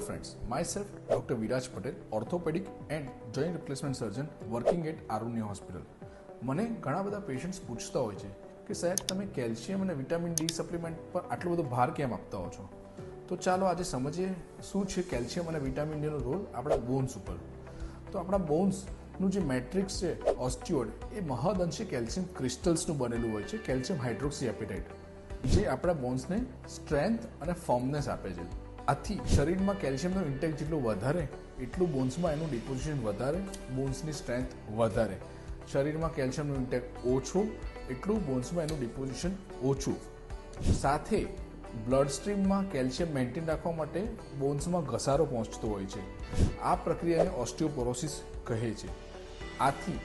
friends, myself Dr. Viraj Patel, orthopedic and joint replacement surgeon working at Arunya Hospital. મને ઘણા બધા patients પૂછતા હોય છે કે સાહેબ તમે કેલ્શિયમ અને વિટામિન ડી સપ્લિમેન્ટ પર આટલો બધો ભાર કેમ આપતા હો છો. તો ચાલો આજે સમજીએ શું છે કેલ્શિયમ અને વિટામિન ડીનો રોલ આપણા બોન્સ ઉપર. તો આપણા બોન્સનું જે મેટ્રિક્સ છે ઓસ્ટિયોઇડ એ મહદઅંશે કેલ્શિયમ ક્રિસ્ટલ્સનું બનેલું હોય છે, કેલ્શિયમ હાઇડ્રોક્સી એપિટાઇટ, જે આપણા બોન્સને સ્ટ્રેન્થ અને ફર્મનેસ આપે છે. આથી શરીરમાં કેલ્શિયમનો ઇન્ટેક જેટલું વધારે એટલું બોન્સમાં એનું ડિપોઝિશન વધારે, બોન્સની સ્ટ્રેન્થ વધારે. શરીરમાં કેલ્શિયમનું ઇન્ટેક ઓછું એટલું બોન્સમાં એનું ડિપોઝિશન ઓછું. સાથે બ્લડ સ્ટ્રીમમાં કેલ્શિયમ મેન્ટેન રાખવા માટે બોન્સમાં ઘસારો પહોંચતો હોય છે. આ પ્રક્રિયાને ઓસ્ટિયોપોરોસિસ કહે છે. આથી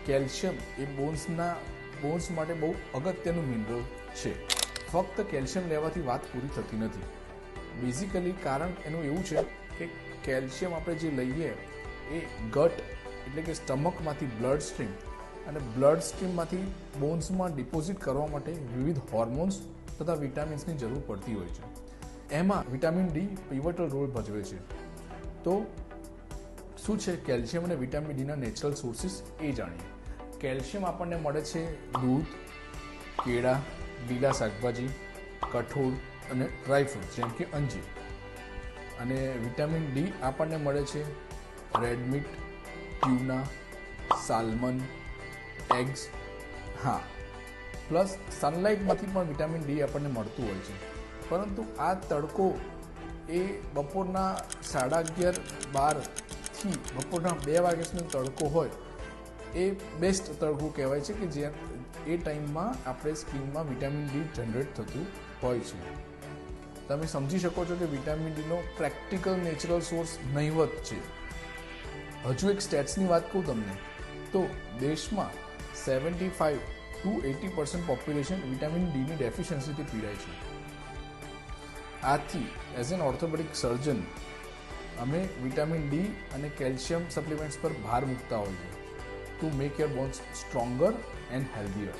કેલ્શિયમ એ બોન્સ માટે બહુ અગત્યનું મિનરલ છે. ફક્ત કેલ્શિયમ લેવાથી વાત પૂરી થતી નથી. બેઝિકલી કારણ એનું એવું છે કે કેલ્શિયમ આપણે જે લઈએ એ ગટ એટલે કે સ્ટમકમાંથી બ્લડ સ્ટ્રીમ અને બ્લડ સ્ટ્રીમમાંથી બોન્સમાં ડિપોઝિટ કરવા માટે વિવિધ હોર્મોન્સ તથા વિટામિન્સની જરૂર પડતી હોય છે. એમાં વિટામિન ડી પિવટલ રોલ ભજવે છે. તો શું છે કેલ્શિયમ અને વિટામિન ડીના નેચરલ સોર્સિસ એ જાણીએ. કેલ્શિયમ આપણને મળે છે દૂધ, કેળા, લીલા શાકભાજી, કઠોળ અને ડ્રાયફ્રૂટ જેમ કે અંજીર. અને વિટામિન ડી આપણને મળે છે રેડ મીટ, ટ્યુના, સાલ્મન, એગ્સ. હા, પ્લસ સનલાઇટમાંથી પણ વિટામિન ડી આપણને મળતું હોય છે. પરંતુ આ તડકો એ બપોરના 11:30 બપોરના 2 વાગ્યાનો તડકો હોય એ બેસ્ટ તડકો કહેવાય છે કે જે એ ટાઈમમાં આપણે સ્કિનમાં વિટામિન ડી જનરેટ થતું હોય છે. તમે સમજી શકો છો કે વિટામિન ડીનો પ્રેક્ટિકલ નેચરલ સોર્સ નહીવત છે. હજુ એક સ્ટેટ્સની વાત કહું તમને તો દેશમાં 75 to 80% પોપ્યુલેશન વિટામિન ડીની ડેફિશિયન્સીથી પીડાય છે. આથી એઝ એન ઓર્થોપેડિક સર્જન અમે વિટામિન ડી અને કેલ્શિયમ સપ્લિમેન્ટ્સ પર ભાર મૂકતા હોઈએ to make your bones stronger and healthier.